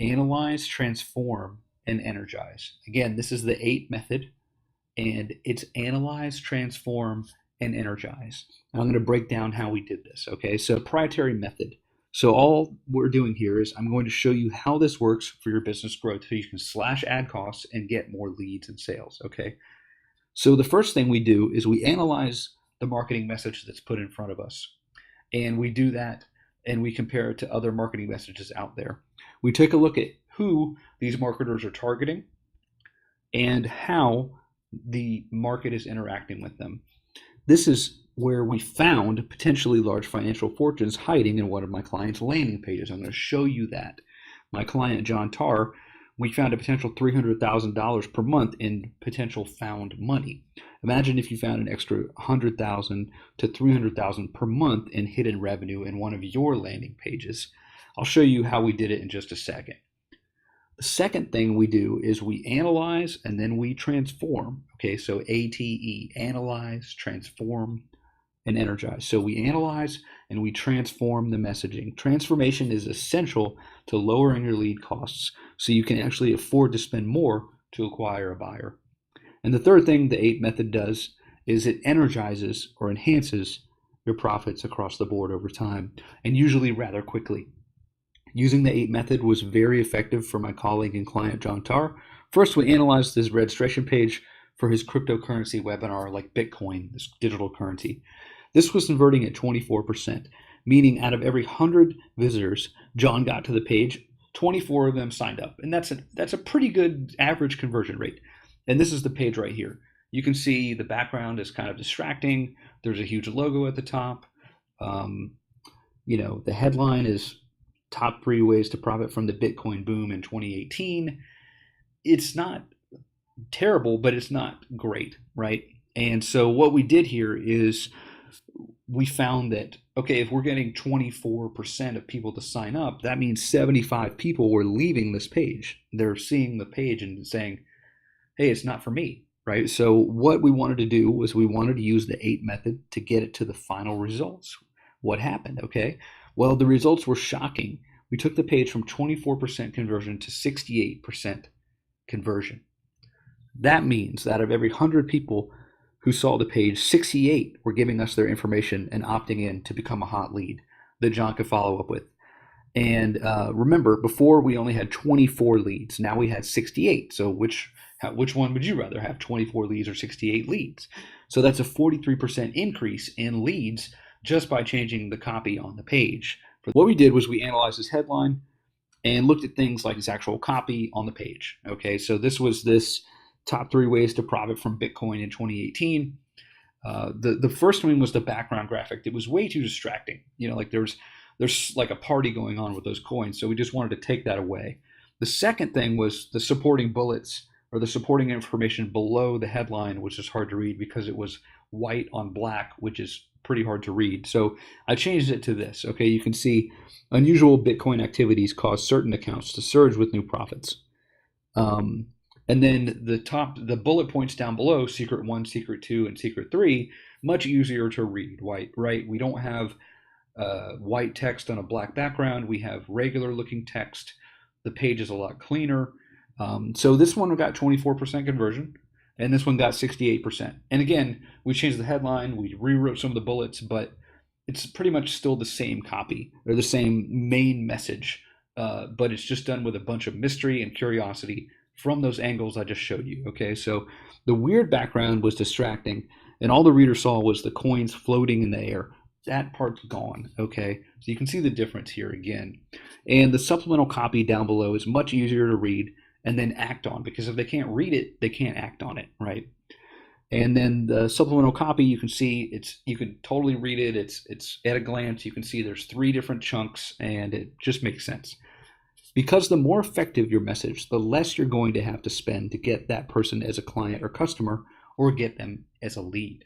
Analyze, transform, and energize. Again, this is the 8 method, and it's analyze, transform, and energize. And I'm going to break down how we did this. Okay, so proprietary method. So all we're doing here is I'm going to show you how this works for your business growth so you can slash ad costs and get more leads and sales. Okay, so the first thing we do is we analyze the marketing message that's put in front of us. And we do that and we compare it to other marketing messages out there. We take a look at who these marketers are targeting and how the market is interacting with them. This is where we found potentially large financial fortunes hiding in one of my clients' landing pages. I'm going to show you that. My client, John Tarr, we found a potential $300,000 per month in potential found money. Imagine if you found an extra $100,000 to $300,000 per month in hidden revenue in one of your landing pages. I'll show you how we did it in just a second. The second thing we do is we analyze and then we transform. Okay, so ATE, analyze, transform, and energize. So we analyze and we transform the messaging. Transformation is essential to lowering your lead costs so you can actually afford to spend more to acquire a buyer. And the third thing the 8 method does is it energizes or enhances your profits across the board over time, and usually rather quickly. Using the 8 method was very effective for my colleague and client, John Tarr. First, we analyzed his registration page for his cryptocurrency webinar, like Bitcoin, this digital currency. This was converting at 24%, meaning out of every 100 visitors John got to the page, 24 of them signed up. And that's a pretty good average conversion rate. And this is the page right here. You can see the background is kind of distracting. There's a huge logo at the top. The headline is top 3 ways to profit from the Bitcoin boom in 2018. It's not terrible, but it's not great, right? And so what we did here is we found that, okay, if we're getting 24% of people to sign up, that means 75 people were leaving this page. They're seeing the page and saying, hey, it's not for me, right? So what we wanted to do was we wanted to use the 8 method to get it to the final results. What happened, okay? Well, the results were shocking. We took the page from 24% conversion to 68% conversion. That means that out of every 100 people who saw the page, 68 were giving us their information and opting in to become a hot lead that John could follow up with. And remember, before we only had 24 leads. Now we had 68. So which one would you rather have, 24 leads or 68 leads? So that's a 43% increase in leads just by changing the copy on the page. What we did was we analyzed this headline and looked at things like its actual copy on the page. Okay, so this was this top 3 ways to profit from Bitcoin in 2018. The first one was the background graphic. It was way too distracting. Like there's like a party going on with those coins. So we just wanted to take that away. The second thing was the supporting bullets or the supporting information below the headline, which is hard to read because it was white on black, which is pretty hard to read. So I changed it to this. Okay, you can see unusual Bitcoin activities cause certain accounts to surge with new profits. And then the bullet points down below, secret 1, secret 2, and secret 3, much easier to read, right? We don't have white text on a black background. We have regular looking text. The page is a lot cleaner. So this one got 24% conversion, and this one got 68%. And again, we changed the headline, we rewrote some of the bullets, but it's pretty much still the same copy or the same main message, but it's just done with a bunch of mystery and curiosity from those angles I just showed you. Okay, so the weird background was distracting, and all the reader saw was the coins floating in the air. That part's gone. Okay, so you can see the difference here again. And the supplemental copy down below is much easier to read and then act on, because if they can't read it, they can't act on it, right? And then the supplemental copy, you can see you can totally read it. It's at a glance. You can see there's 3 different chunks, and it just makes sense. Because the more effective your message, the less you're going to have to spend to get that person as a client or customer or get them as a lead.